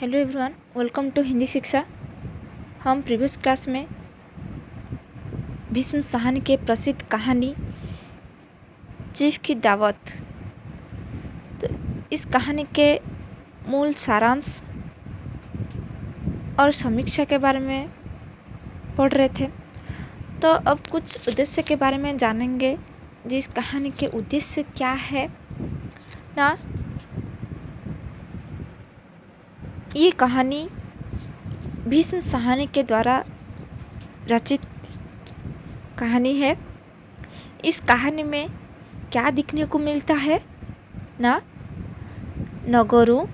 Hello everyone, welcome to Hindi Shiksha. हम previous class में भीष्म साहनी के प्रसिद्ध कहानी चीफ की दावत, तो इस कहानी के मूल सारांश और समीक्षा के बारे में पढ़ रहे थे। तो अब कुछ उद्देश्य के बारे में जानेंगे। जिस कहानी के उद्देश्य क्या है ना, ये कहानी भीष्म साहनी के द्वारा रचित कहानी है। इस कहानी में क्या दिखने को मिलता है ना, नगरों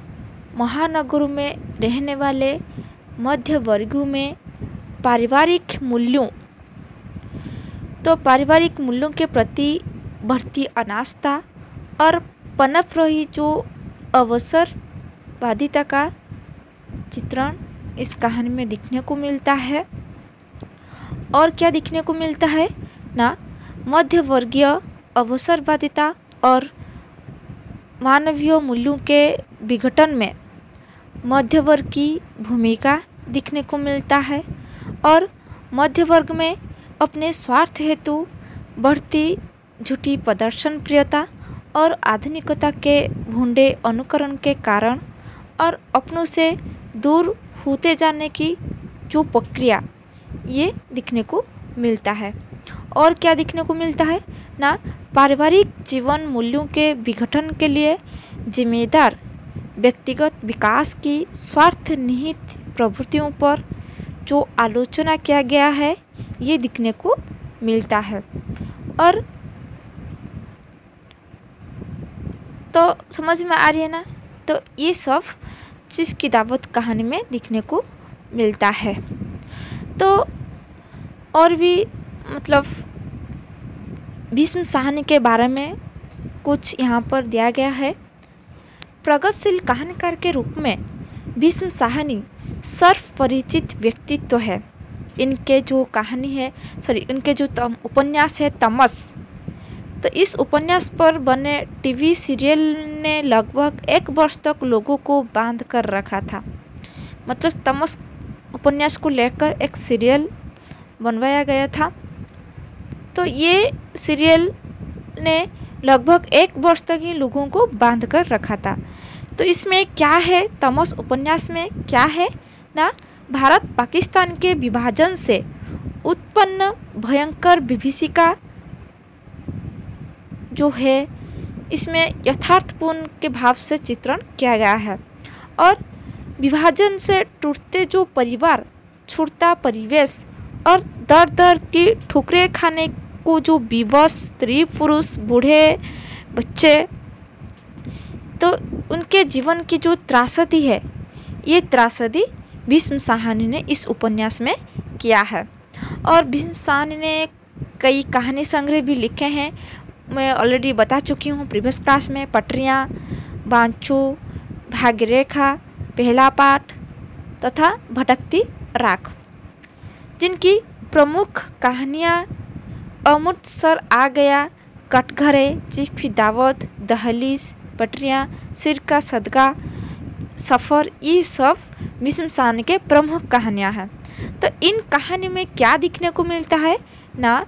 महानगरों में रहने वाले मध्य वर्गों में पारिवारिक मूल्यों के प्रति बढ़ती अनास्था और पनप रही जो अवसरवादिता का चित्रण इस कहानी में दिखने को मिलता है। और क्या दिखने को मिलता है ना, मध्य वर्गीय अवसरवादिता और मानवीय मूल्यों के विघटन में मध्य वर्ग की भूमिका दिखने को मिलता है। और मध्य वर्ग में अपने स्वार्थ हेतु बढ़ती झूठी प्रदर्शन प्रियता और आधुनिकता के भूंडे अनुकरण के कारण और अपनों से दूर होते जाने की जो प्रक्रिया, ये दिखने को मिलता है। और क्या दिखने को मिलता है ना, पारिवारिक जीवन मूल्यों के विघटन के लिए जिम्मेदार व्यक्तिगत विकास की स्वार्थ निहित प्रवृत्तियों पर जो आलोचना किया गया है, ये दिखने को मिलता है। और तो समझ में आ रही है ना, तो ये सब चीफ की दावत कहानी में दिखने को मिलता है। तो और भी भीष्म साहनी के बारे में कुछ यहाँ पर दिया गया है। प्रगतिशील कहानीकार के रूप में भीष्म साहनी सर्वपरिचित व्यक्तित्व है। इनके जो उपन्यास है तमस, तो इस उपन्यास पर बने टीवी सीरियल ने लगभग 1 वर्ष तक लोगों को बांध कर रखा था। तमस उपन्यास को लेकर एक सीरियल बनवाया गया था। तो ये सीरियल ने लगभग 1 वर्ष तक ही लोगों को बांध कर रखा था। तो इसमें क्या है, तमस उपन्यास में क्या है ना, भारत पाकिस्तान के विभाजन से उत्पन्न भयंकर विभीषिका जो है, इसमें यथार्थपूर्ण के भाव से चित्रण किया गया है। और विभाजन से टूटते जो परिवार, छूटता परिवेश और दर दर की ठुकरे खाने को जो विवश स्त्री पुरुष बूढ़े बच्चे, तो उनके जीवन की जो त्रासदी है, ये त्रासदी भीष्म साहनी ने इस उपन्यास में किया है। और भीष्म साहनी ने कई कहानी संग्रह भी लिखे हैं। मैं ऑलरेडी बता चुकी हूँ प्रीवियस क्लास में, पटरियाँ, बांचू, भाग्यरेखा, पहला पाठ तथा भटकती राख, जिनकी प्रमुख कहानियाँ अमृतसर आ गया, कटघरे, चीफ की दावत, दहलीज, पटरियाँ, सिर का सदका, सफ़र, ये सब भीष्म साहनी के प्रमुख कहानियाँ हैं। तो इन कहानी में क्या दिखने को मिलता है ना,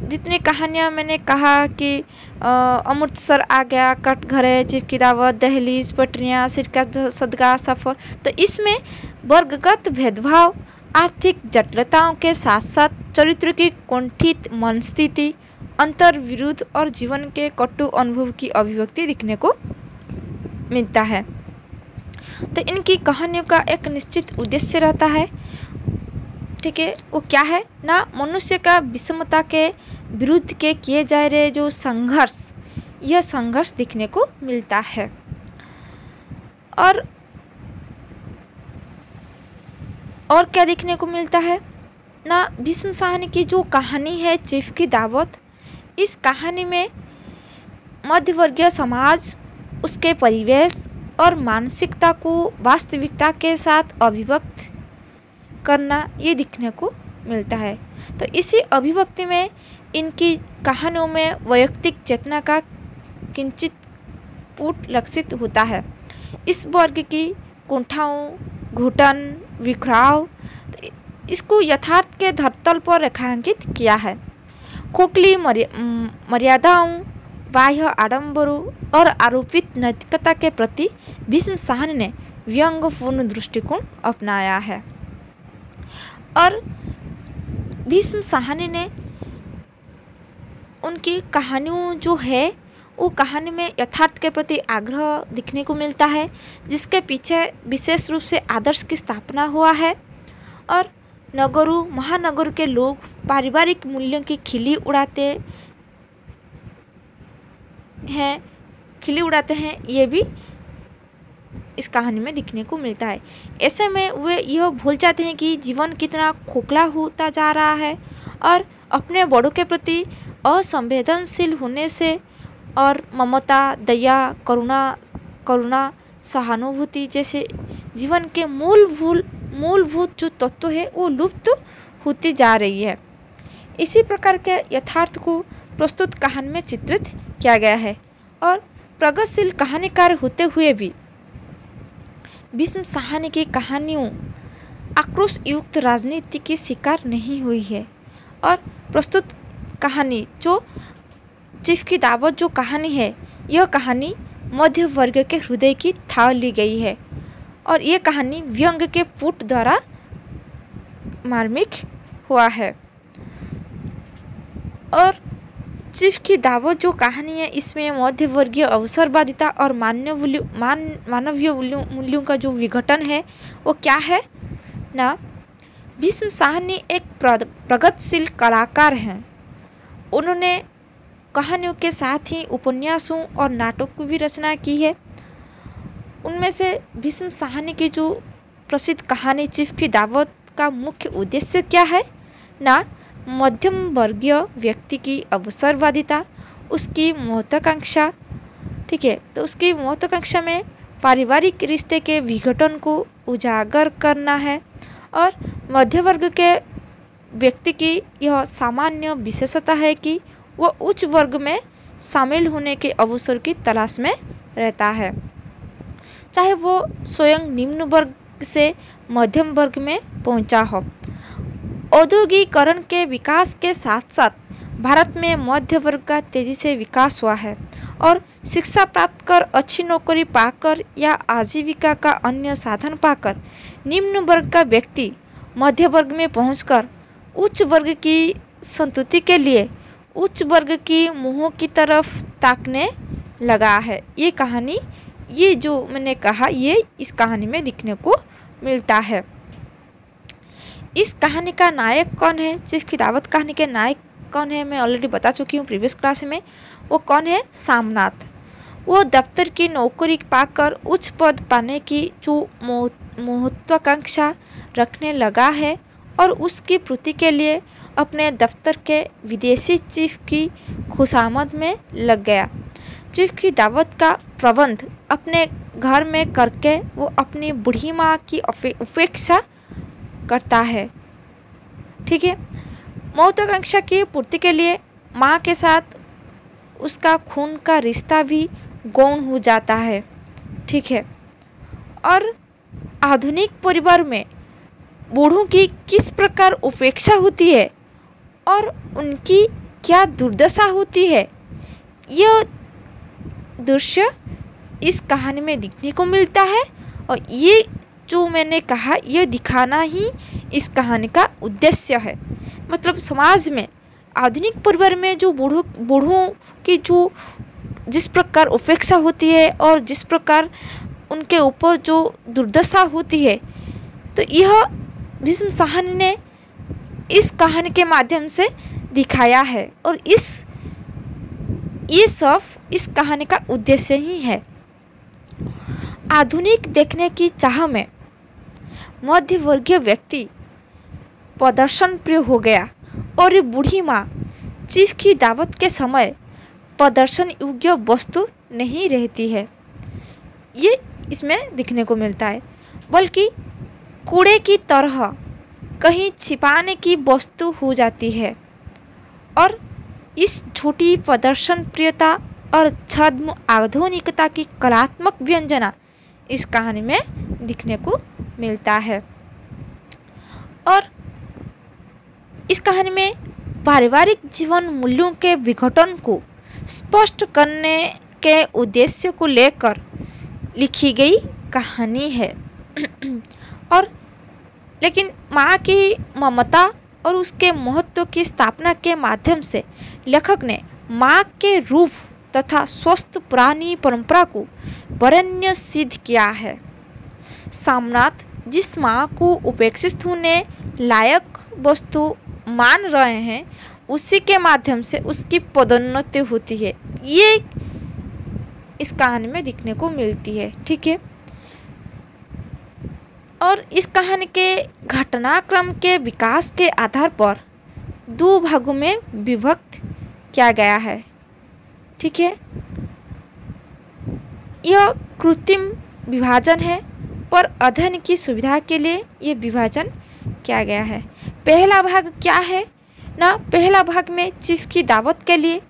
जितनी कहानियाँ मैंने कहा कि अमृतसर आ गया, कटघरे, चीफ की दावत, दहलीज, पटरियाँ, सिर का सदका, सफ़र, तो इसमें वर्गगत भेदभाव, आर्थिक जटिलताओं के साथ साथ चरित्र की कुंठित मनस्थिति, अंतर विरुद्ध और जीवन के कटु अनुभव की अभिव्यक्ति दिखने को मिलता है। तो इनकी कहानियों का एक निश्चित उद्देश्य रहता है, ठीक है। वो क्या है ना, मनुष्य का विषमता के विरुद्ध के किए जा रहे जो संघर्ष, यह संघर्ष दिखने को मिलता है। और क्या दिखने को मिलता है ना, भीष्म साहनी की जो कहानी है चीफ की दावत, इस कहानी में मध्यवर्गीय समाज, उसके परिवेश और मानसिकता को वास्तविकता के साथ अभिव्यक्त करना, ये दिखने को मिलता है। तो इसी अभिव्यक्ति में इनकी कहानियों में वैयक्तिक चेतना का किंचित पुट लक्षित होता है। इस वर्ग की कुंठाओं, घुटन, बिखराव, तो इसको यथार्थ के धरातल पर रेखांकित किया है। खोखली मर्यादाओं, बाह्य आडंबरों और आरोपित नैतिकता के प्रति भीष्म साहनी ने व्यंग्यपूर्ण दृष्टिकोण अपनाया है। और भीष्म साहनी ने उनकी कहानियों जो है वो कहानी में यथार्थ के प्रति आग्रह दिखने को मिलता है, जिसके पीछे विशेष रूप से आदर्श की स्थापना हुआ है। और नगरों, महानगरों के लोग पारिवारिक मूल्यों की खिल्ली उड़ाते हैं, ये भी इस कहानी में दिखने को मिलता है। ऐसे में वे यह भूल जाते हैं कि जीवन कितना खोखला होता जा रहा है और अपने बड़ों के प्रति असंवेदनशील होने से और ममता, दया, करुणा, सहानुभूति जैसे जीवन के मूलभूत जो तत्व है वो लुप्त होती जा रही है। इसी प्रकार के यथार्थ को प्रस्तुत कहानी में चित्रित किया गया है। और प्रगतिशील कहानीकार होते हुए भी भीष्म साहनी की कहानियों आक्रोश युक्त राजनीति की शिकार नहीं हुई है। और प्रस्तुत कहानी जो चीफ की दावत जो कहानी है, यह कहानी मध्य वर्ग के हृदय की थाह ली गई है और ये कहानी व्यंग्य के पुट द्वारा मार्मिक हुआ है। और चीफ की दावत जो कहानी है, इसमें मध्य वर्गीय अवसरवादिता और मानवीय मूल्यों का जो विघटन है वो क्या है ना। भीष्म साहनी एक प्रगतिशील कलाकार हैं। उन्होंने कहानियों के साथ ही उपन्यासों और नाटक की भी रचना की है। उनमें से भीष्म साहनी की जो प्रसिद्ध कहानी चीफ की दावत का मुख्य उद्देश्य क्या है ना, मध्यम वर्गीय व्यक्ति की अवसरवादिता, उसकी महत्वाकांक्षा, ठीक है, तो उसकी महत्वाकांक्षा में पारिवारिक रिश्ते के विघटन को उजागर करना है। और मध्य वर्ग के व्यक्ति की यह सामान्य विशेषता है कि वह उच्च वर्ग में शामिल होने के अवसर की तलाश में रहता है, चाहे वो स्वयं निम्न वर्ग से मध्यम वर्ग में पहुंचा हो। औद्योगिकीकरण के विकास के साथ साथ भारत में मध्य वर्ग का तेजी से विकास हुआ है और शिक्षा प्राप्त कर अच्छी नौकरी पाकर या आजीविका का अन्य साधन पाकर निम्न वर्ग का व्यक्ति मध्य वर्ग में पहुंचकर उच्च वर्ग की संतुष्टि के लिए उच्च वर्ग की मुँह की तरफ ताकने लगा है। ये कहानी, ये जो मैंने कहा, ये इस कहानी में दिखने को मिलता है। इस कहानी का नायक कौन है? चीफ की दावत कहानी के नायक कौन है? मैं ऑलरेडी बता चुकी हूँ प्रीवियस क्लास में। वो कौन है? सामनाथ। वो दफ्तर की नौकरी पाकर उच्च पद पाने की जो महत्वाकांक्षा रखने लगा है और उसकी पूर्ति के लिए अपने दफ्तर के विदेशी चीफ की खुशामद में लग गया। चीफ की दावत का प्रबंध अपने घर में करके वो अपनी बूढ़ी माँ की उपेक्षा करता है, ठीक है। महत्वाकांक्षा की पूर्ति के लिए माँ के साथ उसका खून का रिश्ता भी गौण हो जाता है, ठीक है। और आधुनिक परिवार में बूढ़ों की किस प्रकार उपेक्षा होती है और उनकी क्या दुर्दशा होती है, यह दृश्य इस कहानी में दिखने को मिलता है। और ये जो मैंने कहा, यह दिखाना ही इस कहानी का उद्देश्य है। मतलब समाज में आधुनिक परिवार में जो बूढ़ों की जो जिस प्रकार उपेक्षा होती है और जिस प्रकार उनके ऊपर जो दुर्दशा होती है, तो यह भीष्म साहनी ने इस कहानी के माध्यम से दिखाया है। और ये सब इस कहानी का उद्देश्य ही है। आधुनिक देखने की चाह में मध्य वर्गीय व्यक्ति प्रदर्शन प्रिय हो गया और ये बूढ़ी माँ चीफ की दावत के समय प्रदर्शन योग्य वस्तु नहीं रहती है, ये इसमें दिखने को मिलता है, बल्कि कूड़े की तरह कहीं छिपाने की वस्तु हो जाती है। और इस छोटी प्रदर्शन प्रियता और छद्म आधुनिकता की कलात्मक व्यंजना इस कहानी में दिखने को मिलता है। और इस कहानी में पारिवारिक जीवन मूल्यों के विघटन को स्पष्ट करने के उद्देश्य को लेकर लिखी गई कहानी है। और लेकिन माँ की ममता और उसके महत्व की स्थापना के माध्यम से लेखक ने माँ के रूप तथा स्वस्थ पुरानी परंपरा को वरेण्य सिद्ध किया है। सामनाथ जिस माँ को उपेक्षित होने लायक वस्तु मान रहे हैं, उसी के माध्यम से उसकी पदोन्नति होती है, ये इस कहानी में दिखने को मिलती है। ठीक है। और इस कहानी के घटनाक्रम के विकास के आधार पर दो भागों में विभक्त किया गया है। ठीक है। यह कृत्रिम विभाजन है, पर अध्ययन की सुविधा के लिए ये विभाजन किया गया है। पहला भाग क्या है ना, पहला भाग में चीफ की दावत के लिए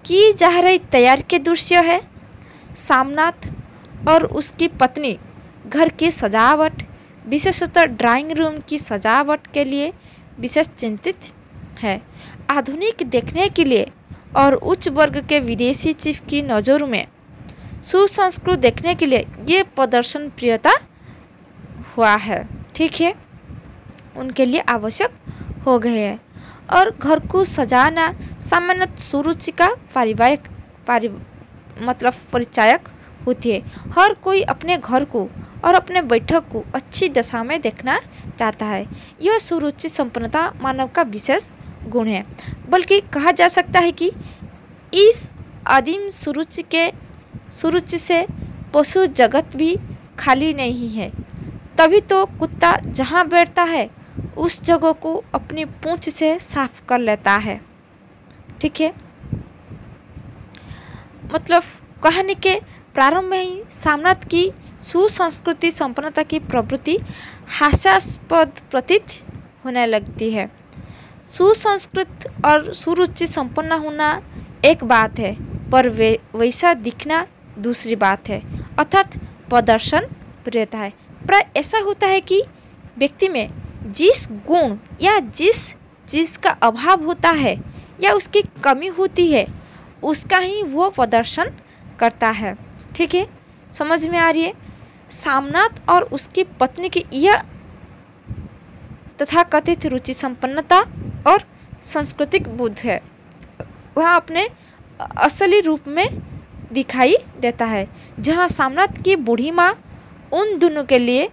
की जा रही तैयारी के दृश्य है। सामनाथ और उसकी पत्नी घर की सजावट, विशेषतः ड्राइंग रूम की सजावट के लिए विशेष चिंतित है। आधुनिक देखने के लिए और उच्च वर्ग के विदेशी चीफ की नज़रों में सुसंस्कृत देखने के लिए ये प्रदर्शन प्रियता हुआ है। ठीक है, उनके लिए आवश्यक हो गए हैं। और घर को सजाना सामान्यतः सुरुचि का परिचायक होती है। हर कोई अपने घर को और अपने बैठक को अच्छी दशा में देखना चाहता है। यह सुरुचि संपन्नता मानव का विशेष गुण है, बल्कि कहा जा सकता है कि इस आदिम सुरुचि से पशु जगत भी खाली नहीं है। तभी तो कुत्ता जहाँ बैठता है उस जगह को अपनी पूंछ से साफ कर लेता है। ठीक है। मतलब कहानी के प्रारंभ में ही सामनाथ की सुसंस्कृति संपन्नता की प्रवृत्ति हास्यास्पद प्रतीत होने लगती है। सुसंस्कृत और सुरुचि संपन्न होना एक बात है, पर वैसा दिखना दूसरी बात है, अर्थात प्रदर्शन प्रियता है। प्राय ऐसा होता है कि व्यक्ति में जिस गुण या जिस चीज़ का अभाव होता है या उसकी कमी होती है, उसका ही वो प्रदर्शन करता है। ठीक है, समझ में आ रही है। सामनाथ और उसकी पत्नी की यह तथाकथित रुचि संपन्नता और सांस्कृतिक बुद्ध है, वह अपने असली रूप में दिखाई देता है। जहाँ सामनाथ की बूढ़ी माँ उन दोनों के लिए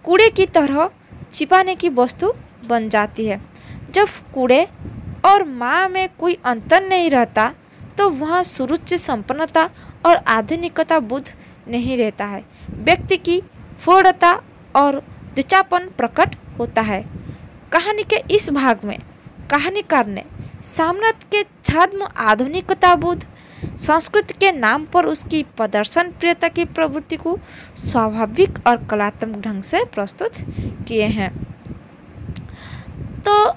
कूड़े की तरह छिपाने की वस्तु बन जाती है। जब कूड़े और माँ में कोई अंतर नहीं रहता, तो वहाँ सुरुचि संपन्नता और आधुनिकता बुद्ध नहीं रहता है। व्यक्ति की फौड़ता और दुचापन प्रकट होता है। कहानी के इस भाग में कहानीकार ने सामनाथ के छद्म आधुनिकता बुद्ध संस्कृति के नाम पर उसकी प्रदर्शन प्रियता की प्रवृत्ति को स्वाभाविक और कलात्मक ढंग से प्रस्तुत किए हैं। तो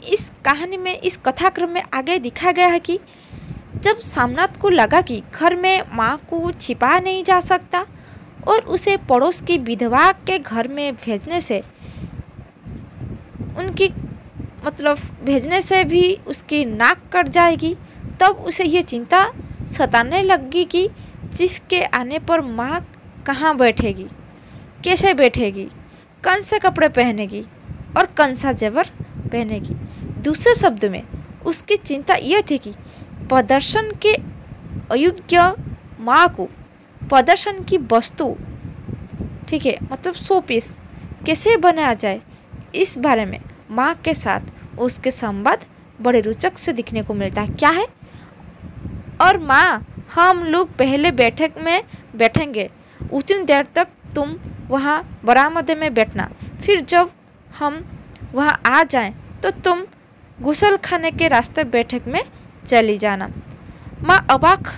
इस कहानी में, इस कथाक्रम में आगे दिखा गया है कि जब सामनाथ को लगा कि घर में माँ को छिपा नहीं जा सकता और उसे पड़ोस की विधवा के घर में भेजने से भी उसकी नाक कट जाएगी, तब उसे ये चिंता सताने लगी कि चीफ के आने पर माँ कहाँ बैठेगी, कैसे बैठेगी, कौन से कपड़े पहनेगी और कौन सा जेवर पहनेगी। दूसरे शब्द में उसकी चिंता यह थी कि प्रदर्शन के अयोग्य माँ को प्रदर्शन की वस्तु, ठीक है, मतलब शोपीस कैसे बनाया जाए, इस बारे में माँ के साथ उसके संवाद बड़े रोचक से दिखने को मिलता है। क्या है? और माँ, हम लोग पहले बैठक में बैठेंगे, उतनी देर तक तुम वहाँ बरामदे में बैठना, फिर जब हम वहाँ आ जाएं तो तुम गुसल खाने के रास्ते बैठक में चली जाना। माँ अबाक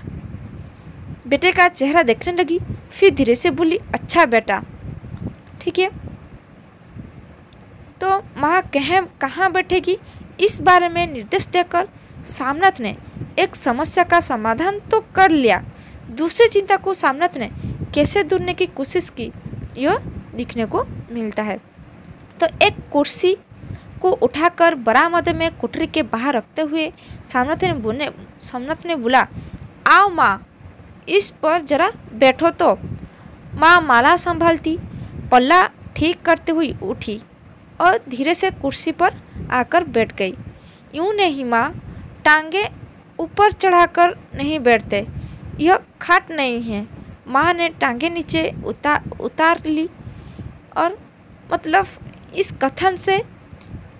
बेटे का चेहरा देखने लगी, फिर धीरे से बोली, अच्छा बेटा, ठीक है। तो माँ कहाँ बैठेगी, इस बारे में निर्देश देकर सामनाथ ने एक समस्या का समाधान तो कर लिया, दूसरी चिंता को सामनाथ ने कैसे दूरने की कोशिश की, यह दिखने को मिलता है। तो एक कुर्सी को उठाकर बरामद में कोठरी के बाहर रखते हुए सामनाथ ने बोला, आओ माँ, इस पर जरा बैठो। तो माँ माला संभालती पल्ला ठीक करते हुए उठी और धीरे से कुर्सी पर आकर बैठ गई। यूँ नहीं माँ, टांगे ऊपर चढ़ाकर नहीं बैठते, यह खाट नहीं है। माँ ने टांगे नीचे उतार ली। और मतलब इस कथन से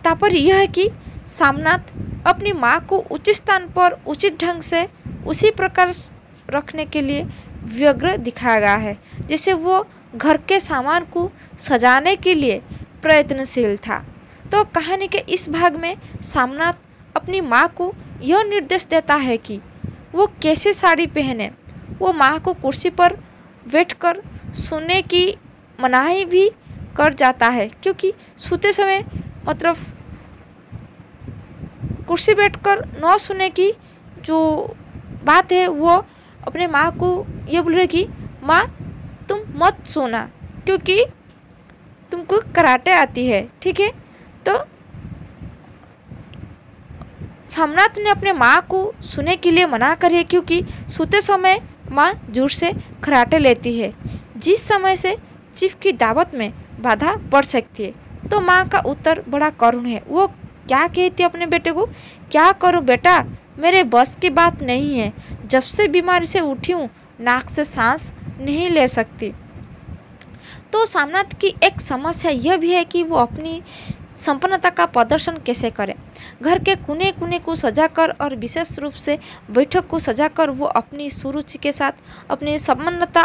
तात्पर्य यह है कि सामनाथ अपनी माँ को उचित स्थान पर उचित ढंग से उसी प्रकार रखने के लिए व्यग्र दिखाया गया है जैसे वो घर के सामान को सजाने के लिए प्रयत्नशील था। तो कहानी के इस भाग में सामनाथ अपनी माँ को यह निर्देश देता है कि वो कैसे साड़ी पहने। वो माँ को कुर्सी पर बैठकर सोने की मनाही भी कर जाता है, क्योंकि सोते समय मतलब कुर्सी बैठकर न सोने की जो बात है वो अपने माँ को ये बोल रहे कि माँ तुम मत सोना क्योंकि तुमको कराटे आती है, ठीक है। तो सामनाथ ने अपने माँ को सोने के लिए मना करी क्योंकि सोते समय माँ जोर से कराटे लेती है, जिस समय से चीफ की दावत में बाधा पड़ सकती है। तो माँ का उत्तर बड़ा करुण है। वो क्या कहती है अपने बेटे को, क्या करूँ बेटा, मेरे बस की बात नहीं है, जब से बीमारी से उठी हूँ नाक से सांस नहीं ले सकती। तो सामनाथ की एक समस्या यह भी है कि वो अपनी संपन्नता का प्रदर्शन कैसे करे। घर के कोने कोने को सजाकर और विशेष रूप से बैठक को सजाकर वो अपनी सुरुचि के साथ अपनी संपन्नता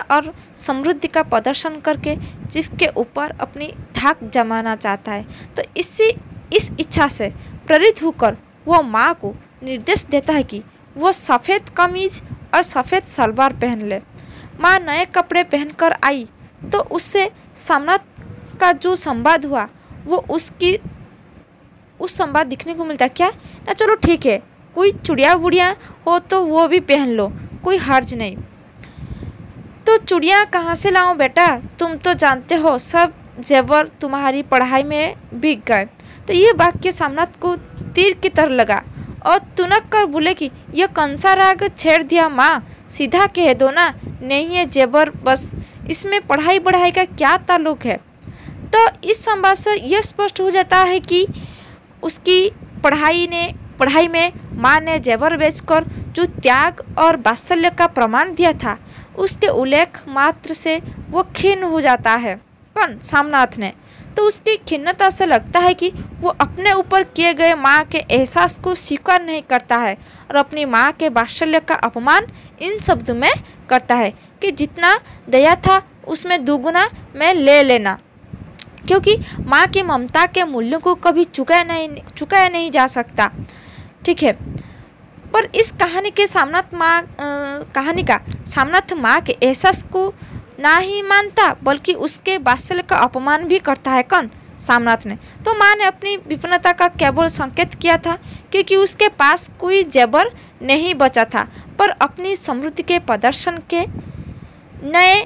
और समृद्धि का प्रदर्शन करके चीफ के ऊपर अपनी धाक जमाना चाहता है। तो इस इच्छा से प्रेरित होकर वो माँ को निर्देश देता है कि वो सफ़ेद कमीज और सफ़ेद सलवार पहन ले। माँ नए कपड़े पहनकर आई तो उससे सामनाथ का जो संवाद हुआ वो उस संवाद दिखने को मिलता क्या ना, चलो ठीक है, कोई चूड़िया वुड़िया हो तो वो भी पहन लो, कोई हर्ज नहीं। तो चूड़िया कहाँ से लाऊं बेटा, तुम तो जानते हो सब जेवर तुम्हारी पढ़ाई में बिक गए। तो ये वाक्य सामनाथ को तीर की तरह लगा और तुनक कर बोले कि यह कौन सा राग छेड़ दिया माँ, सीधा कह दो ना, नहीं है जेवर, बस इसमें पढ़ाई का क्या ताल्लुक है। तो इस संवाद से यह स्पष्ट हो जाता है कि उसकी पढ़ाई में माँ ने जेवर बेचकर जो त्याग और वात्सल्य का प्रमाण दिया था उसके उल्लेख मात्र से वो खिन्न हो जाता है। कौन, सामनाथ ने। तो उसकी खिन्नता से लगता है कि वो अपने ऊपर किए गए माँ के एहसास को स्वीकार नहीं करता है और अपनी माँ के वात्सल्य का अपमान इन शब्दों में करता है कि जितना दया था उसमें दुगुना मैं ले लेना, क्योंकि माँ की ममता के मूल्यों को कभी चुकाया नहीं जा सकता, ठीक है। पर इस कहानी का सामनाथ माँ के एहसास को ना ही मानता बल्कि उसके वात्सल्य का अपमान भी करता है। कौन, सामनाथ ने। तो माँ ने अपनी विपन्नता का केवल संकेत किया था क्योंकि उसके पास कोई जेवर नहीं बचा था, पर अपनी समृद्धि के प्रदर्शन के नए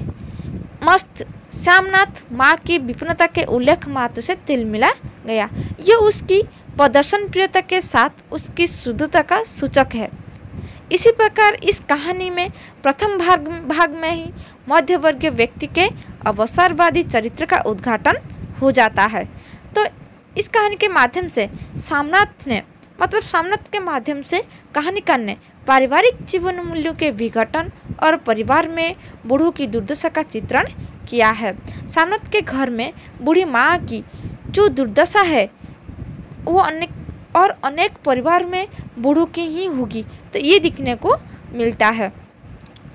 मस्त सामनाथ माँ की विपन्नता के उल्लेख मात्र से तिलमिला गया। यह उसकी प्रदर्शन प्रियता के साथ उसकी शुद्धता का सूचक है। इसी प्रकार इस कहानी में प्रथम भाग में ही मध्यवर्गीय व्यक्ति के अवसरवादी चरित्र का उद्घाटन हो जाता है। तो इस कहानी के माध्यम से सामनाथ के माध्यम से कहानीकार ने पारिवारिक जीवन मूल्यों के विघटन और परिवार में बूढ़ों की दुर्दशा का चित्रण किया है। सामनाथ के घर में बूढ़ी माँ की जो दुर्दशा है वो अनेक परिवार में बूढ़ों की ही होगी, तो ये दिखने को मिलता है।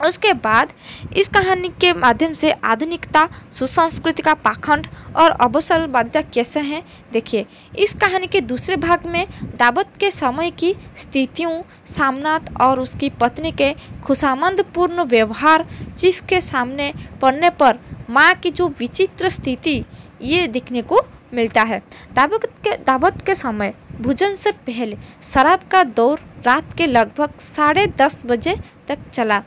उसके बाद इस कहानी के माध्यम से आधुनिकता, सुसंस्कृति का पाखंड और अवसरवादिता कैसे हैं देखिए। इस कहानी के दूसरे भाग में दावत के समय की स्थितियों, सामनाथ और उसकी पत्नी के खुशामंदपूर्ण व्यवहार, चीफ के सामने पड़ने पर माँ की जो विचित्र स्थिति, ये दिखने को मिलता है। दावत के समय भोजन से पहले शराब का दौर रात के लगभग 10:30 बजे तक चला।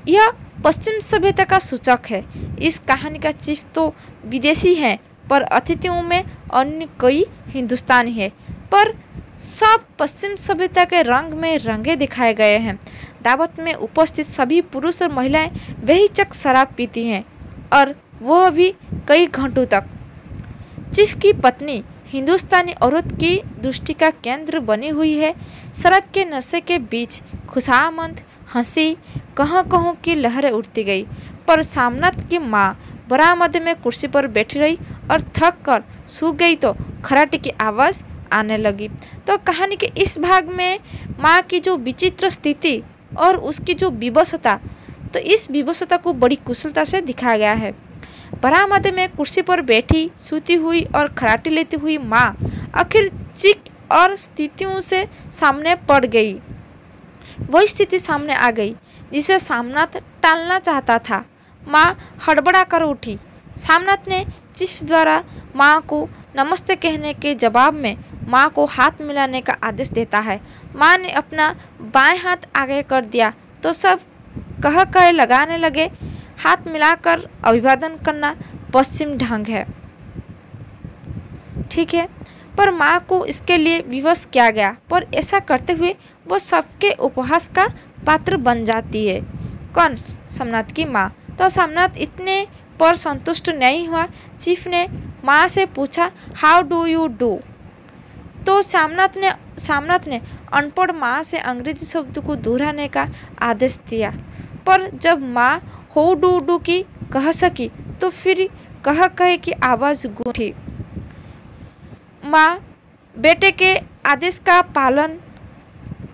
यह पश्चिम सभ्यता का सूचक है। इस कहानी का चीफ तो विदेशी है, पर अतिथियों में अन्य कई हिंदुस्तानी है, पर सब पश्चिम सभ्यता के रंग में रंगे दिखाए गए हैं। दावत में उपस्थित सभी पुरुष और महिलाएं बेहिचक शराब पीती हैं, और वह भी कई घंटों तक। चीफ की पत्नी हिंदुस्तानी औरत की दृष्टि का केंद्र बनी हुई है। शराब के नशे के बीच खुशामद हंसी कहों कहों की लहरें उठती गई, पर सामनाथ की माँ बरामदे में कुर्सी पर बैठी रही और थक कर सूख गई तो खराटे की आवाज़ आने लगी। तो कहानी के इस भाग में माँ की जो विचित्र स्थिति और उसकी जो विवशता, तो इस विवशता को बड़ी कुशलता से दिखाया गया है। बरामदे में कुर्सी पर बैठी सूती हुई और खराटे लेती हुई माँ आखिर चिक और स्थितियों से सामने पड़ गई। वही स्थिति सामने आ गई जिसे सामनाथ टालना चाहता था। माँ हड़बड़ा कर उठी। सामनाथ ने चीफ द्वारा माँ को नमस्ते कहने के जवाब में माँ को हाथ मिलाने का आदेश देता है। माँ ने अपना बाएं हाथ आगे कर दिया तो सब कह लगाने लगे। हाथ मिलाकर अभिवादन करना पश्चिम ढंग है, ठीक है, पर माँ को इसके लिए विवश किया गया, पर ऐसा करते हुए वो सबके उपहास का पात्र बन जाती है। कौन? सामनाथ की माँ। तो सामनाथ इतने पर संतुष्ट नहीं हुआ। चीफ ने माँ से पूछा, हाउ डू यू डू? तो सामनाथ ने अनपढ़ माँ से अंग्रेजी शब्द को दोहराने का आदेश दिया, पर जब माँ हो डू की कह सकी तो फिर कहे की आवाज़ गूंजी। माँ बेटे के आदेश का पालन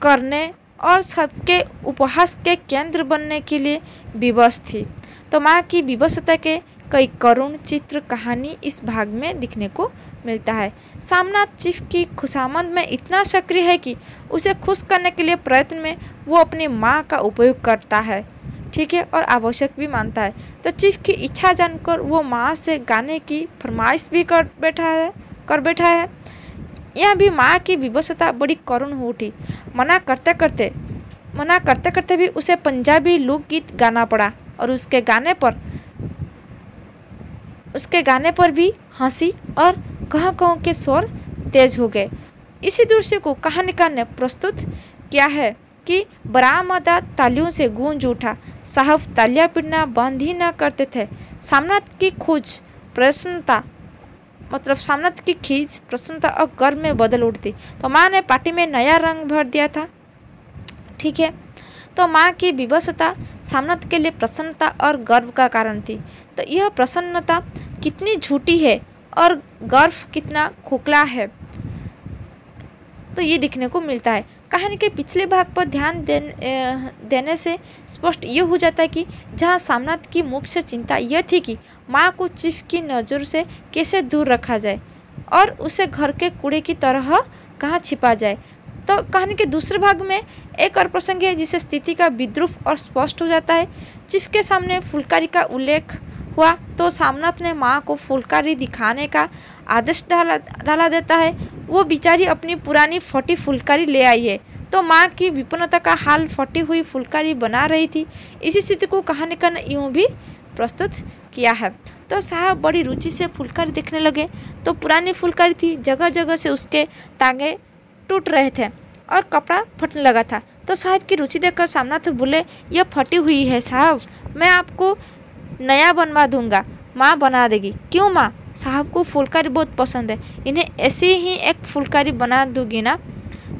करने और सबके उपहास के केंद्र बनने के लिए विवश थी। तो माँ की विवशता के कई करुण चित्र कहानी इस भाग में दिखने को मिलता है। सामनाथ चीफ की खुशामद में इतना सक्रिय है कि उसे खुश करने के लिए प्रयत्न में वो अपनी माँ का उपयोग करता है, ठीक है, और आवश्यक भी मानता है। तो चीफ की इच्छा जानकर वो माँ से गाने की फरमाइश भी कर बैठा है। यह भी माँ की विवशता बड़ी करुण हो उठी। मना करते करते भी उसे पंजाबी लोकगीत गाना पड़ा, और उसके गाने पर भी हंसी और कहों के स्वर तेज हो गए। इसी दृश्य को कहानीकार ने प्रस्तुत किया है कि बरामदा तालियों से गूंज उठा। साहब तालियां पीटना बंद ही न करते थे। सामनाथ की खींच प्रसन्नता और गर्व में बदल उठती। तो माँ ने पार्टी में नया रंग भर दिया था, ठीक है। तो माँ की विवशता सामनाथ के लिए प्रसन्नता और गर्व का कारण थी। तो यह प्रसन्नता कितनी झूठी है और गर्व कितना खोखला है, तो ये दिखने को मिलता है। कहानी के पिछले भाग पर ध्यान देने से स्पष्ट ये हो जाता है कि जहाँ सामनाथ की मुख्य चिंता यह थी कि माँ को चीफ की नज़र से कैसे दूर रखा जाए और उसे घर के कूड़े की तरह कहाँ छिपा जाए। तो कहानी के दूसरे भाग में एक और प्रसंग है जिसे स्थिति का विद्रूप और स्पष्ट हो जाता है। चीफ के सामने फुलकारी का उल्लेख हुआ तो सामनाथ ने माँ को फुलकारी दिखाने का आदेश डाला देता है। वो बेचारी अपनी पुरानी फटी फुलकारी ले आई है, तो माँ की विपन्नता का हाल फटी हुई फुलकारी बना रही थी। इसी स्थिति को कहानीकार ने यूँ भी प्रस्तुत किया है। तो साहब बड़ी रुचि से फुलकारी देखने लगे तो पुरानी फुलकारी थी, जगह जगह से उसके तांगे टूट रहे थे और कपड़ा फटने लगा था। तो साहब की रुचि देखकर सामनाथ बोले, यह फटी हुई है साहब, मैं आपको नया बनवा दूंगा, माँ बना देगी। क्यों माँ? साहब को फुलकारी बहुत पसंद है, इन्हें ऐसे ही एक फुलकारी बना दूंगी ना।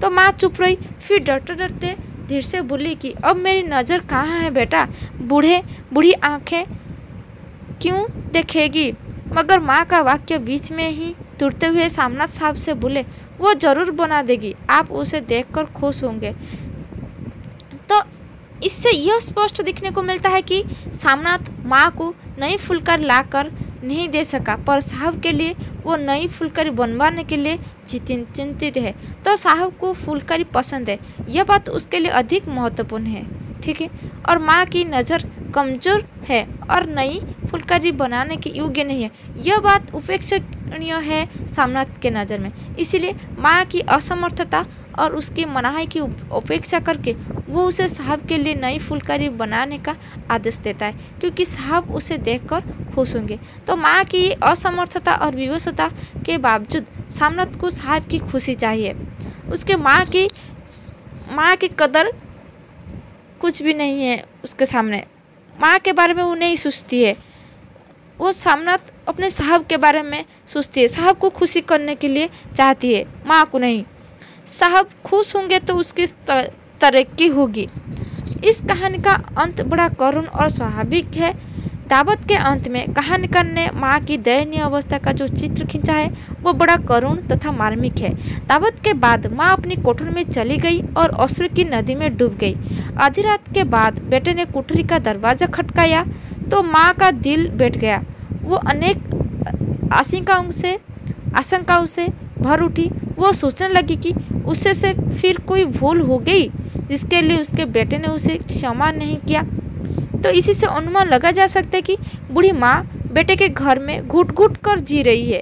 तो माँ चुप रही, फिर डरते डरते धीरे से बोली कि अब मेरी नज़र कहाँ है बेटा, बूढ़ी आंखें क्यों देखेगी। मगर माँ का वाक्य बीच में ही तुरते हुए सामनाथ साहब से बोले, वो ज़रूर बना देगी, आप उसे देखकर खुश होंगे। तो इससे यह स्पष्ट दिखने को मिलता है कि सामनाथ माँ को नई फुलकारी लाकर नहीं दे सका, पर साहब के लिए वो नई फुलकारी बनवाने के लिए चिंतित है। तो साहब को फुलकारी पसंद है, यह बात उसके लिए अधिक महत्वपूर्ण है, ठीक है। और माँ की नज़र कमज़ोर है और नई फुलकारी बनाने के योग्य नहीं है, यह बात अक्षमणीय है सामनाथ के नज़र में। इसीलिए माँ की असमर्थता और उसकी मनाही की उपेक्षा करके वो उसे साहब के लिए नई फुलकारी बनाने का आदेश देता है, क्योंकि साहब उसे देखकर खुश होंगे। तो माँ की असमर्थता और विवशता के बावजूद सामनाथ को साहब की खुशी चाहिए। उसके माँ की कदर कुछ भी नहीं है उसके सामने। माँ के बारे में वो नहीं सोचती है, वो सामनाथ अपने साहब के बारे में सोचती है, साहब को खुशी करने के लिए चाहती है, माँ को नहीं। साहब खुश होंगे तो उसकी तरक्की होगी। इस कहानी का अंत बड़ा करुण और स्वाभाविक है। दावत के अंत में कहानीकार ने माँ की दयनीय अवस्था का जो चित्र खींचा है वो बड़ा करुण तथा मार्मिक है। दावत के बाद माँ अपनी कोठरी में चली गई और अश्रु की नदी में डूब गई। आधी रात के बाद बेटे ने कोठरी का दरवाज़ा खटकाया तो माँ का दिल बैठ गया। वो अनेक आशंकाओं से भर उठी। वो सोचने लगी कि उससे से फिर कोई भूल हो गई जिसके लिए उसके बेटे ने उसे क्षमा नहीं किया। तो इसी से अनुमान लगा जा सकता है कि बूढ़ी माँ बेटे के घर में घुट घुट कर जी रही है।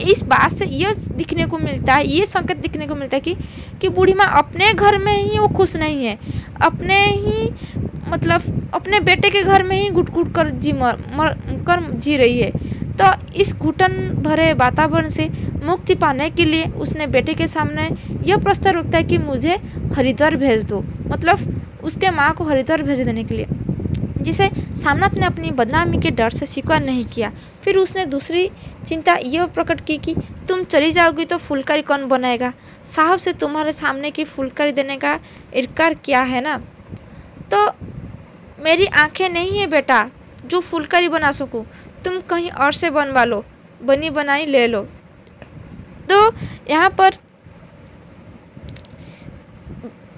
इस बात से यह दिखने को मिलता है, ये संकेत दिखने को मिलता है कि बूढ़ी माँ अपने घर में ही वो खुश नहीं है, अपने बेटे के घर में ही घुट घुट कर जी रही है। तो इस घुटन भरे वातावरण से मुक्ति पाने के लिए उसने बेटे के सामने यह प्रस्ताव रखता है कि मुझे हरिद्वार भेज दो, मतलब उसके माँ को हरिद्वार भेज देने के लिए, जिसे सामनाथ ने अपनी बदनामी के डर से स्वीकार नहीं किया। फिर उसने दूसरी चिंता यह प्रकट की कि तुम चली जाओगी तो फुलकारी कौन बनाएगा, साहब से तुम्हारे सामने की फुलकारी देने का इनकार किया है ना, तो मेरी आंखें नहीं है बेटा जो फुलकारी बना सकूं, तुम कहीं और से बनवा लो, बनी बनाई ले लो। तो यहाँ पर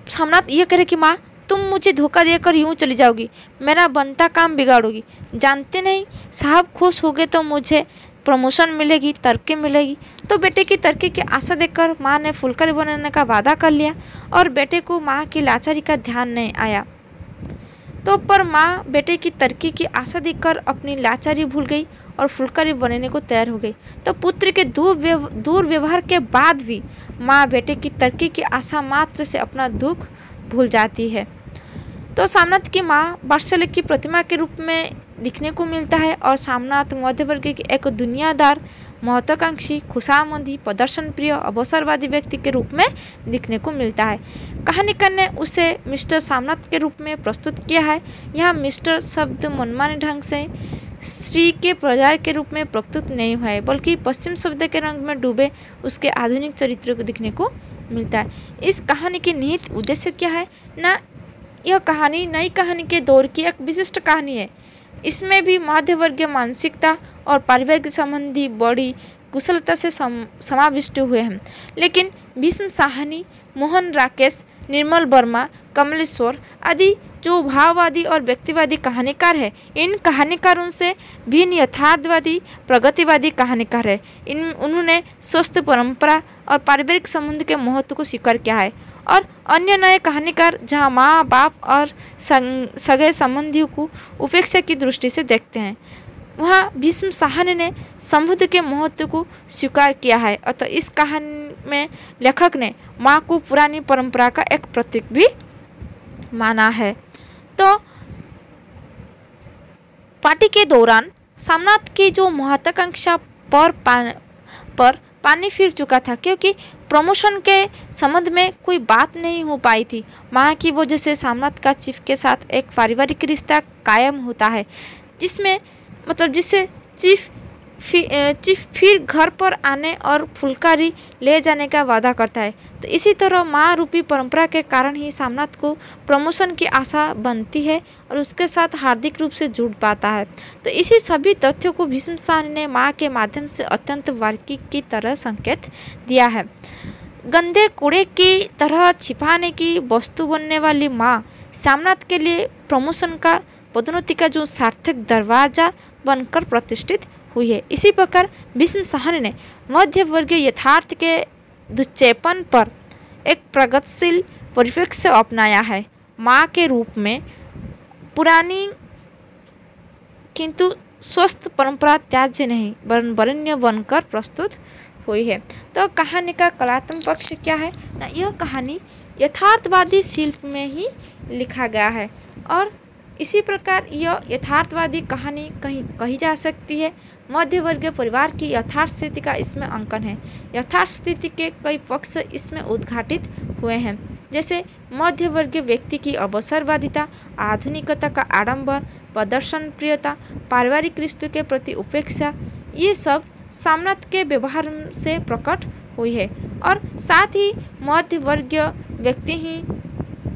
सामनाथ ये करे कि माँ तुम मुझे धोखा देकर यूँ चली जाओगी, मेरा बनता काम बिगाड़ोगी, जानते नहीं साहब खुश हो गए तो मुझे प्रमोशन मिलेगी, तरक्की मिलेगी। तो बेटे की तरक्की की आशा देखकर माँ ने फुलकारी बनाने का वादा कर लिया और बेटे को माँ की लाचारी का ध्यान नहीं आया। तो पर माँ बेटे की तरक्की की आशा देखकर अपनी लाचारी भूल गई और फुलकारी बनाने को तैयार हो गई। तो पुत्र के दुर्व्यवहार के बाद भी माँ बेटे की तरक्की की आशा मात्र से अपना दुख भूल जाती है। तो सामनाथ की माँ वात्सल्य की प्रतिमा के रूप में दिखने को मिलता है और सामनाथ मध्यवर्ग की एक दुनियादार, महत्वाकांक्षी, खुशामदी, प्रदर्शन प्रिय, अवसरवादी व्यक्ति के रूप में दिखने को मिलता है। कहानीकार ने उसे मिस्टर सामनाथ के रूप में प्रस्तुत किया है। यहाँ मिस्टर शब्द मनमाने ढंग से श्री के प्रचार के रूप में प्रस्तुत नहीं हुआ है, बल्कि पश्चिम शब्द के रंग में डूबे उसके आधुनिक चरित्र को दिखने को मिलता है। इस कहानी की निहित उद्देश्य क्या है ना, यह कहानी नई कहानी के दौर की एक विशिष्ट कहानी है। इसमें भी मध्यवर्गीय मानसिकता और पारिवारिक संबंधी बड़ी कुशलता से समाविष्ट हुए हैं। लेकिन भीष्म साहनी, मोहन राकेश, निर्मल वर्मा, कमलेश्वर आदि जो भाववादी और व्यक्तिवादी कहानीकार हैं, इन कहानीकारों से भिन्न यथार्थवादी, प्रगतिवादी कहानीकार हैं। उन्होंने स्वस्थ परंपरा और पारिवारिक संबंध के महत्व को स्वीकार किया है। और अन्य नए कहानीकार जहां माँ बाप और सगे संबंधियों को उपेक्षा की दृष्टि से देखते हैं, वहाँ भीष्म साहनी ने संबंध के महत्व को स्वीकार किया है। अतः इस कहानी में लेखक ने माँ को पुरानी परंपरा का एक प्रतीक भी माना है। तो पार्टी के दौरान सामनाथ की जो महत्वाकांक्षा पर पानी फिर चुका था, क्योंकि प्रमोशन के संबंध में कोई बात नहीं हो पाई थी। माँ की वजह से सामनाथ का चीफ के साथ एक पारिवारिक रिश्ता कायम होता है, जिससे चीफ फिर घर पर आने और फुलकारी ले जाने का वादा करता है। तो इसी तरह माँ रूपी परंपरा के कारण ही सामनाथ को प्रमोशन की आशा बनती है और उसके साथ हार्दिक रूप से जुड़ पाता है। तो इसी सभी तथ्यों को भीष्म साहनी ने माँ के माध्यम से अत्यंत बारीकी की तरह संकेत दिया है। गंदे कूड़े की तरह छिपाने की वस्तु बनने वाली माँ सामनाथ के लिए प्रमोशन का, पदोन्नति का जो सार्थक दरवाजा बनकर प्रतिष्ठित हुई है। इसी प्रकार भीष्म साहनी ने मध्य वर्गीय यथार्थ के दुष्चेपन पर एक प्रगतिशील परिप्रेक्ष्य अपनाया है। माँ के रूप में पुरानी किंतु स्वस्थ परंपरा त्याज्य नहीं वरन वरण्य बनकर प्रस्तुत हुई है। तो कहानी का कलात्मक पक्ष क्या है ना, यह कहानी यथार्थवादी शिल्प में ही लिखा गया है और इसी प्रकार यह यथार्थवादी कहानी कही जा सकती है। मध्य वर्गीय परिवार की यथार्थ स्थिति का इसमें अंकन है। यथार्थ स्थिति के कई पक्ष इसमें उद्घाटित हुए हैं, जैसे मध्य वर्गीय व्यक्ति की अवसरवादिता, आधुनिकता का आडंबर, प्रदर्शन प्रियता, पारिवारिक रिश्तों के प्रति उपेक्षा, ये सब सामनाथ के व्यवहार से प्रकट हुई है। और साथ ही मध्य वर्गीय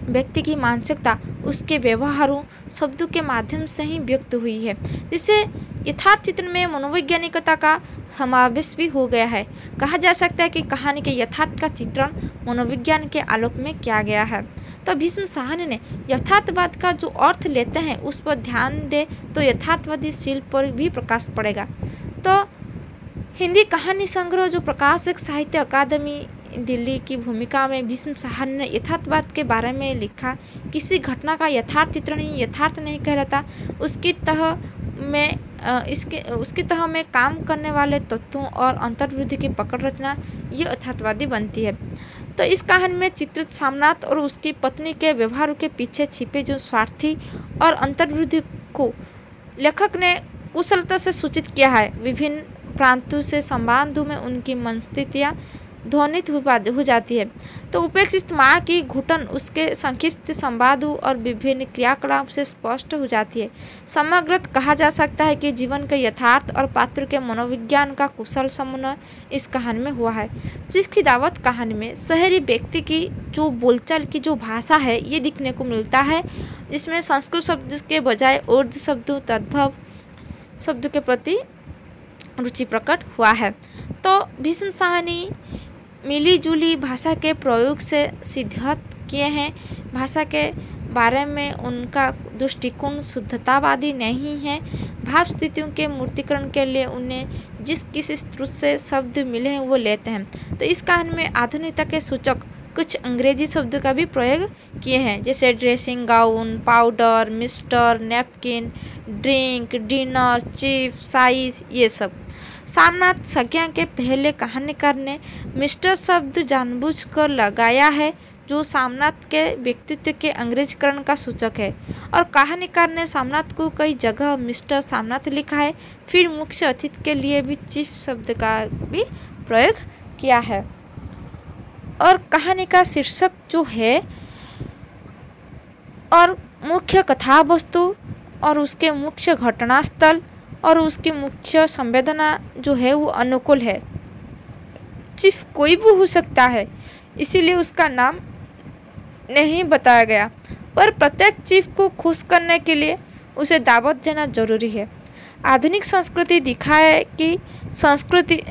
व्यक्ति की मानसिकता उसके व्यवहारों शब्दों के माध्यम से ही व्यक्त हुई है, जिससे यथार्थ चित्रण में मनोवैज्ञानिकता का समावेश भी हो गया है। कहा जा सकता है कि कहानी के यथार्थ का चित्रण मनोविज्ञान के आलोक में किया गया है। तो भीष्म साहनी ने यथार्थवाद का जो अर्थ लेते हैं उस पर ध्यान दे तो यथार्थवादी शिल्प पर भी प्रकाश पड़ेगा। तो हिंदी कहानी संग्रह जो प्रकाशक साहित्य अकादमी दिल्ली की भूमिका में भीष्म साहनी ने यथार्थवाद के बारे में लिखा। किसी घटना का यथार्थ चित्रण ही यथार्थ नहीं कहलाता, उसकी तह में काम करने वाले तत्वों और अंतर्वृत्ति की पकड़ रचना ये यथार्थवादी बनती है। तो इस कहानी में चित्रित सामनाथ और उसकी पत्नी के व्यवहारों के पीछे छिपे जो स्वार्थी और अंतर्वृत्ति को लेखक ने कुशलता से सूचित किया है। विभिन्न प्रांतों से संबंधों में उनकी मनस्थितियाँ ध्वनित हो जाती है। तो उपेक्षित माँ की घुटन उसके संक्षिप्त संवादों और विभिन्न क्रियाकलाप से स्पष्ट हो जाती है। समग्रतः कहा जा सकता है कि जीवन के यथार्थ और पात्र के मनोविज्ञान का कुशल समन्वय इस कहानी में हुआ है। चीफ की दावत कहानी में शहरी व्यक्ति की जो बोलचाल की जो भाषा है ये दिखने को मिलता है, जिसमें संस्कृत शब्द के बजाय उर्दू शब्दों तद्भव शब्दों के प्रति रुचि प्रकट हुआ है। तो भीष्म साहनी मिली जुली भाषा के प्रयोग से सिद्धांत किए हैं। भाषा के बारे में उनका दृष्टिकोण शुद्धतावादी नहीं है। भाव स्थितियों के मूर्तिकरण के लिए उन्हें जिस किसी स्रोत से शब्द मिले हैं वो लेते हैं। तो इस कहानी में आधुनिकता के सूचक कुछ अंग्रेजी शब्दों का भी प्रयोग किए हैं, जैसे dressing gown, powder, mister, napkin, drink, dinner, chief, size, ये सब। सामनाथ संज्ञा के पहले कहानीकार ने मिस्टर शब्द जानबूझकर लगाया है, जो सामनाथ के व्यक्तित्व के अंग्रेजीकरण का सूचक है। और कहानीकार ने सामनाथ को कई जगह मिस्टर सामनाथ लिखा है। फिर मुख्य अतिथि के लिए भी चीफ शब्द का भी प्रयोग किया है। और कहानी का शीर्षक जो है और मुख्य कथा वस्तु और उसके मुख्य घटनास्थल और उसकी मुख्य संवेदना जो है वो अनुकूल है। चीफ कोई भी हो सकता है, इसीलिए उसका नाम नहीं बताया गया, पर प्रत्येक चीफ को खुश करने के लिए उसे दावत देना जरूरी है। आधुनिक संस्कृति दिखाए कि संस्कृति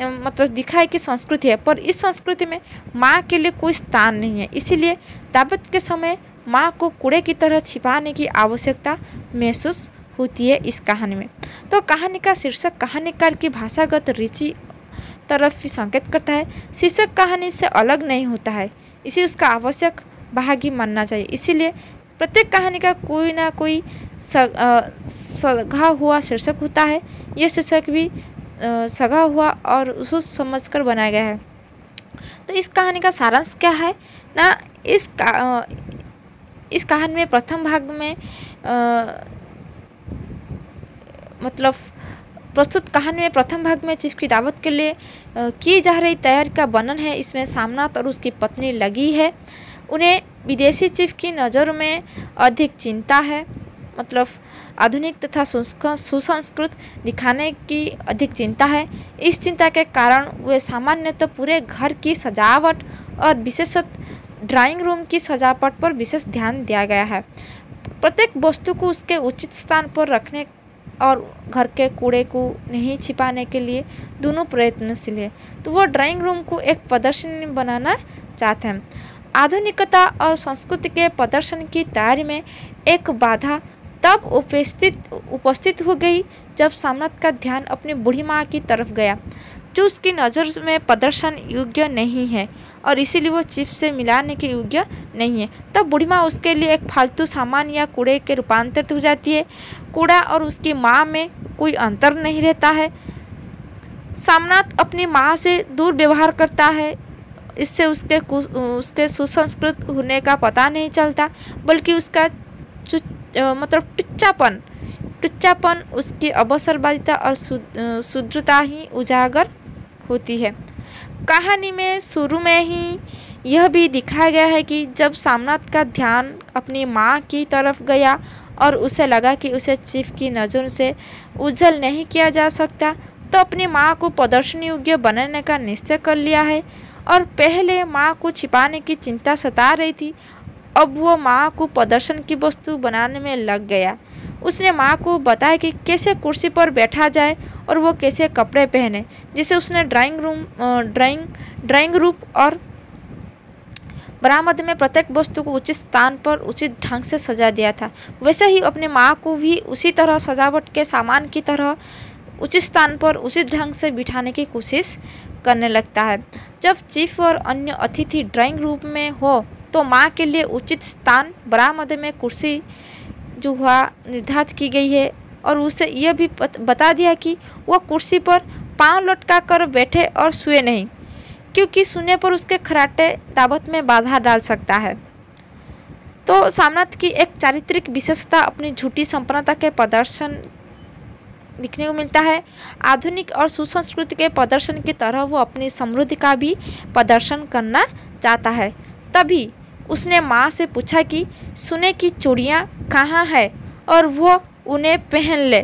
है, पर इस संस्कृति में माँ के लिए कोई स्थान नहीं है। इसीलिए दावत के समय माँ को कूड़े की तरह छिपाने की आवश्यकता महसूस होती है इस कहानी में। तो कहानी का शीर्षक कहानीकार की भाषागत रुचि तरफ भी संकेत करता है। शीर्षक कहानी से अलग नहीं होता है, इसे उसका आवश्यक भाग ही मानना चाहिए। इसीलिए प्रत्येक कहानी का कोई ना कोई सगा हुआ शीर्षक होता है। यह शीर्षक भी सगा हुआ और उसको समझकर बनाया गया है। तो इस कहानी का सारांश क्या है ना, इस कहानी में प्रथम भाग में प्रस्तुत कहानी में प्रथम भाग में चीफ की दावत के लिए की जा रही तैयारी का वर्णन है। इसमें सामनाथ और उसकी पत्नी लगी है। उन्हें विदेशी चीफ की नज़र में अधिक चिंता है, आधुनिक तथा सुसंस्कृत दिखाने की अधिक चिंता है। इस चिंता के कारण वे सामान्यतः पूरे घर की सजावट और विशेषतः ड्राइंग रूम की सजावट पर विशेष ध्यान दिया गया है। प्रत्येक वस्तु को उसके उचित स्थान पर रखने और घर के कूड़े को नहीं छिपाने के लिए दोनों प्रयत्नशील है। तो वो ड्राइंग रूम को एक प्रदर्शनी बनाना चाहते हैं। आधुनिकता और संस्कृति के प्रदर्शन की तैयारी में एक बाधा तब उपस्थित हो गई जब सामनाथ का ध्यान अपनी बूढ़ी माँ की तरफ गया। जो उसकी नज़र में प्रदर्शन योग्य नहीं है और इसीलिए वो चीफ से मिलाने के योग्य नहीं है। तब बूढ़ी माँ उसके लिए एक फालतू सामान या कूड़े के रूपांतरित हो जाती है। कूड़ा और उसकी माँ में कोई अंतर नहीं रहता है। सामनाथ अपनी माँ से दूर व्यवहार करता है, इससे उसके सुसंस्कृत होने का पता नहीं चलता, बल्कि उसका टुच्चापन उसकी अवसरवादिता और शुद्धता ही उजागर होती है। कहानी में शुरू में ही यह भी दिखाया गया है कि जब सामनाथ का ध्यान अपनी माँ की तरफ गया और उसे लगा कि उसे चीफ की नज़र से उज्जल नहीं किया जा सकता, तो अपनी माँ को प्रदर्शन योग्य बनाने का निश्चय कर लिया है। और पहले माँ को छिपाने की चिंता सता रही थी, अब वो माँ को प्रदर्शन की वस्तु बनाने में लग गया। उसने माँ को बताया कि कैसे कुर्सी पर बैठा जाए और वो कैसे कपड़े पहने, जिसे उसने ड्राइंग रूम और बरामदे में प्रत्येक वस्तु को उचित स्थान पर उचित ढंग से सजा दिया था। वैसे ही अपनी माँ को भी उसी तरह सजावट के सामान की तरह उचित स्थान पर उचित ढंग से बिठाने की कोशिश करने लगता है। जब चीफ और अन्य अतिथि ड्राइंग रूम में हो तो माँ के लिए उचित स्थान बरामदे में कुर्सी जो हुआ निर्धारित की गई है और उसे यह भी बता दिया कि वह कुर्सी पर पांव लटका कर बैठे और सोए नहीं, क्योंकि सोने पर उसके खर्राटे दावत में बाधा डाल सकता है। तो सामनाथ की एक चारित्रिक विशेषता अपनी झूठी संपन्नता के प्रदर्शन दिखने को मिलता है। आधुनिक और सुसंस्कृत के प्रदर्शन की तरह वो अपनी समृद्धि का भी प्रदर्शन करना चाहता है। तभी उसने माँ से पूछा कि सोने की चूड़ियाँ कहाँ है और वो उन्हें पहन ले,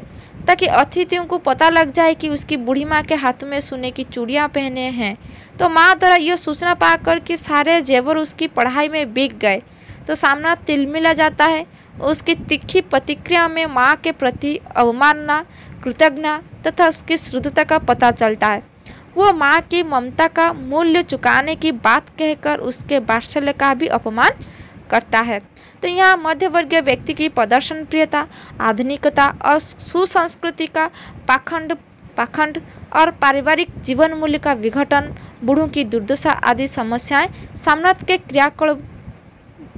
ताकि अतिथियों को पता लग जाए कि उसकी बूढ़ी माँ के हाथ में सोने की चूड़ियाँ पहने हैं। तो माँ द्वारा यह सूचना पाकर कि सारे जेवर उसकी पढ़ाई में बिक गए, तो सामनाथ तिलमिला जाता है। उसकी तीखी प्रतिक्रिया में माँ के प्रति अवमानना, कृतज्ञता तथा उसकी शुद्धता का पता चलता है। वह माँ की ममता का मूल्य चुकाने की बात कहकर उसके वात्सल्य का भी अपमान करता है। तो यहाँ मध्यवर्गीय व्यक्ति की प्रदर्शन प्रियता, आधुनिकता और सुसंस्कृति का पाखंड और पारिवारिक जीवन मूल्य का विघटन, बूढ़ों की दुर्दशा आदि समस्याएं सामनाथ के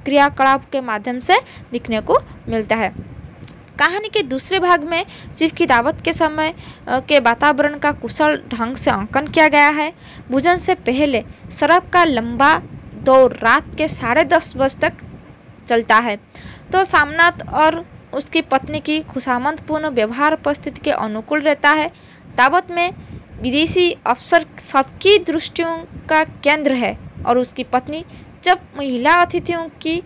क्रियाकलाप के माध्यम से दिखने को मिलता है। कहानी के दूसरे भाग में चीफ की दावत के समय के वातावरण का कुशल ढंग से अंकन किया गया है। भोजन से पहले शराब का लंबा दौर रात के 10:30 बजे तक चलता है। तो सामनाथ और उसकी पत्नी की खुशामदपूर्ण व्यवहार परिस्थिति के अनुकूल रहता है। दावत में विदेशी अफसर सबकी दृष्टियों का केंद्र है और उसकी पत्नी जब महिला अतिथियों की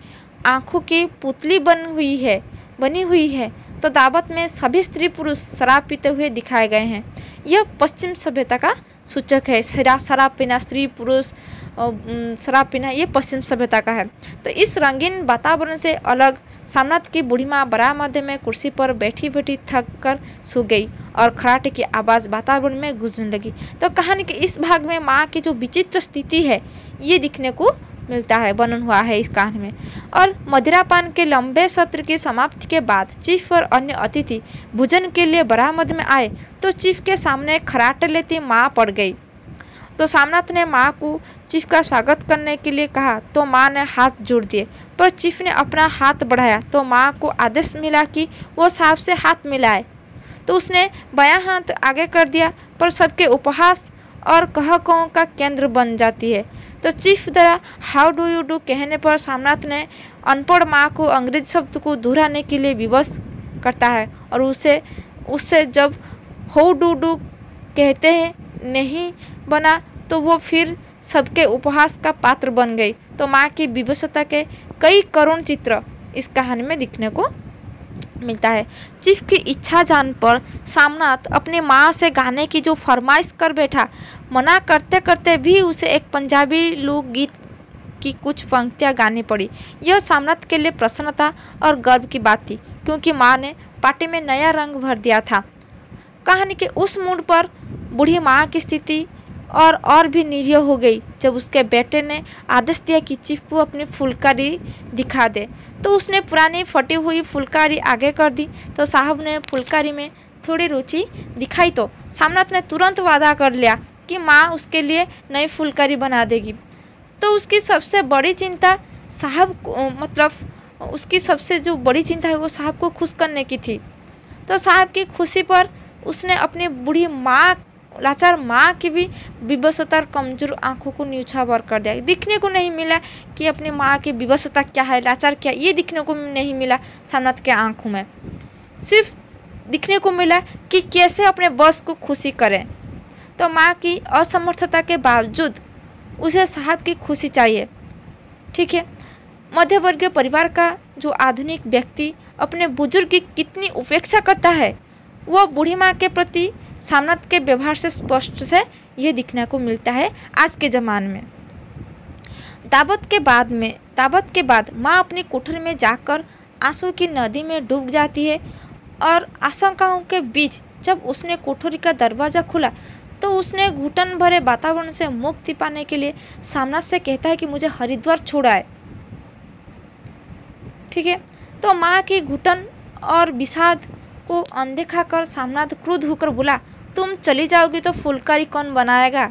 आंखों की पुतली बनी हुई है तो दावत में सभी स्त्री पुरुष शराब पीते हुए दिखाए गए हैं। यह पश्चिम सभ्यता का सूचक है। शराब पीना, स्त्री पुरुष शराब पीना, ये पश्चिम सभ्यता का है। तो इस रंगीन वातावरण से अलग सामनाथ की बूढ़ी माँ बरामदे में कुर्सी पर बैठी थक कर सो गई और खर्राटे की आवाज़ वातावरण में गूंजने लगी। तो कहानी के इस भाग में माँ की जो विचित्र स्थिति है ये दिखने को मिलता है, वर्णन हुआ है इस कहानी में। और मदिरापान के लंबे सत्र की समाप्ति के बाद चीफ और अन्य अतिथि भोजन के लिए बरामदे में आए तो चीफ के सामने खर्राटे लेती माँ पड़ गई। तो सामनाथ ने माँ को चीफ का स्वागत करने के लिए कहा तो माँ ने हाथ जोड़ दिए, पर चीफ ने अपना हाथ बढ़ाया तो माँ को आदेश मिला कि वो साहब से हाथ मिलाए। तो उसने बायां हाथ आगे कर दिया, पर सबके उपहास और कहकों का केंद्र बन जाती है। तो चीफ द्वारा हाउ डू यू डू कहने पर सामनाथ ने अनपढ़ माँ को अंग्रेजी शब्द को दोहराने के लिए विवश करता है और उससे जब हाउ डू कहते हैं नहीं बना तो वो फिर सबके उपहास का पात्र बन गई। तो माँ की विवशता के कई करुण चित्र इस कहानी में दिखने को मिलता है। चीफ की इच्छा जान पर सामनाथ अपनी माँ से गाने की जो फरमाइश कर बैठा, मना करते करते भी उसे एक पंजाबी लोकगीत की कुछ पंक्तियाँ गानी पड़ी। यह सामनाथ के लिए प्रसन्नता और गर्व की बात थी, क्योंकि माँ ने पार्टी में नया रंग भर दिया था। कहानी के उस मूड पर बूढ़ी माँ की स्थिति और भी निरीह हो गई जब उसके बेटे ने आदेश दिया कि चीफ को अपनी फुलकारी दिखा दे। तो उसने पुरानी फटी हुई फुलकारी आगे कर दी। तो साहब ने फुलकारी में थोड़ी रुचि दिखाई तो सामनाथ ने तुरंत वादा कर लिया कि माँ उसके लिए नई फुलकारी बना देगी। तो उसकी सबसे बड़ी चिंता साहब को मतलब उसकी सबसे जो बड़ी चिंता है वो साहब को खुश करने की थी। तो साहब की खुशी पर उसने अपनी बूढ़ी माँ, लाचार माँ की भी विवशता और कमजोर आंखों को न्योछावर कर दिया। दिखने को नहीं मिला कि अपनी माँ की विवशता क्या है, लाचार क्या, ये दिखने को नहीं मिला सामनाथ के आंखों में। सिर्फ दिखने को मिला कि कैसे अपने बॉस को खुशी करें। तो माँ की असमर्थता के बावजूद उसे साहब की खुशी चाहिए। ठीक है, मध्यवर्गीय परिवार का जो आधुनिक व्यक्ति अपने बुजुर्ग की कितनी उपेक्षा करता है, वह बूढ़ी माँ के प्रति सामनाथ के व्यवहार से स्पष्ट से ये दिखने को मिलता है आज के ज़माने में। दावत के बाद माँ अपनी कोठरी में जाकर आंसू की नदी में डूब जाती है और आशंकाओं के बीच जब उसने कोठरी का दरवाज़ा खुला तो उसने घुटन भरे वातावरण से मुक्ति पाने के लिए सामनाथ से कहता है कि मुझे हरिद्वार छोड़ाए। ठीक है, तो माँ की घुटन और विषाद को अनदेखा कर सामनाथ क्रुद्ध होकर बोला, तुम चली जाओगी तो फुलकारी कौन बनाएगा।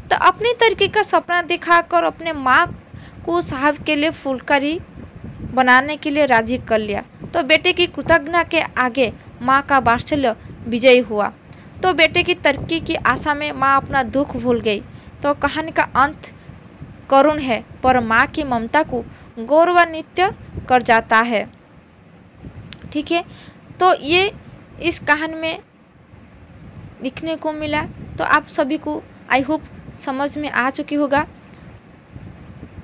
तो अपनी तरीके का सपना दिखाकर अपने माँ को साहब के लिए फुलकारी बनाने के लिए राजी कर लिया। तो बेटे की कृतज्ञता के आगे माँ का वात्सल्य विजयी हुआ। तो बेटे की तरक्की की आशा में माँ अपना दुख भूल गई। तो कहानी का अंत करुण है, पर माँ की ममता को गौरवान्वित कर जाता है। ठीक है, तो ये इस कहानी में दिखने को मिला। तो आप सभी को आई होप समझ में आ चुकी होगा।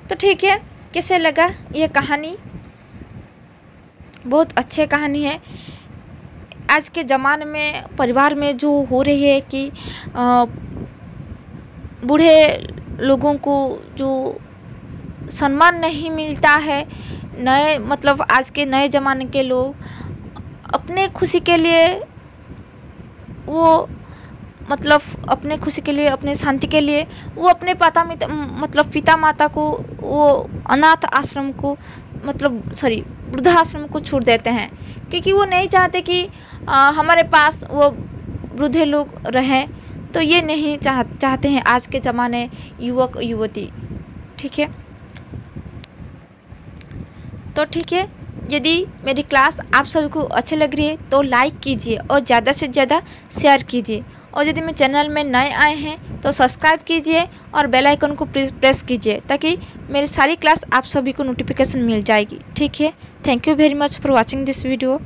तो ठीक है, कैसे लगा ये कहानी? बहुत अच्छी कहानी है। आज के ज़माने में परिवार में जो हो रही है कि बूढ़े लोगों को जो सम्मान नहीं मिलता है, नए मतलब आज के नए ज़माने के लोग अपने खुशी के लिए वो मतलब अपने खुशी के लिए, अपने शांति के लिए वो अपने पिता माता को वो अनाथ आश्रम को वृद्धाश्रम को छोड़ देते हैं, क्योंकि वो नहीं चाहते कि हमारे पास वो वृद्धे लोग रहें। तो ये नहीं चाहते हैं आज के ज़माने युवक युवती। ठीक है, तो ठीक है, यदि मेरी क्लास आप सभी को अच्छी लग रही है तो लाइक कीजिए और ज़्यादा से ज़्यादा शेयर कीजिए। और यदि मेरे चैनल में नए आए हैं तो सब्सक्राइब कीजिए और बेल आइकन को प्रेस कीजिए, ताकि मेरी सारी क्लास आप सभी को नोटिफिकेशन मिल जाएगी। ठीक है, thank you very much for watching this video.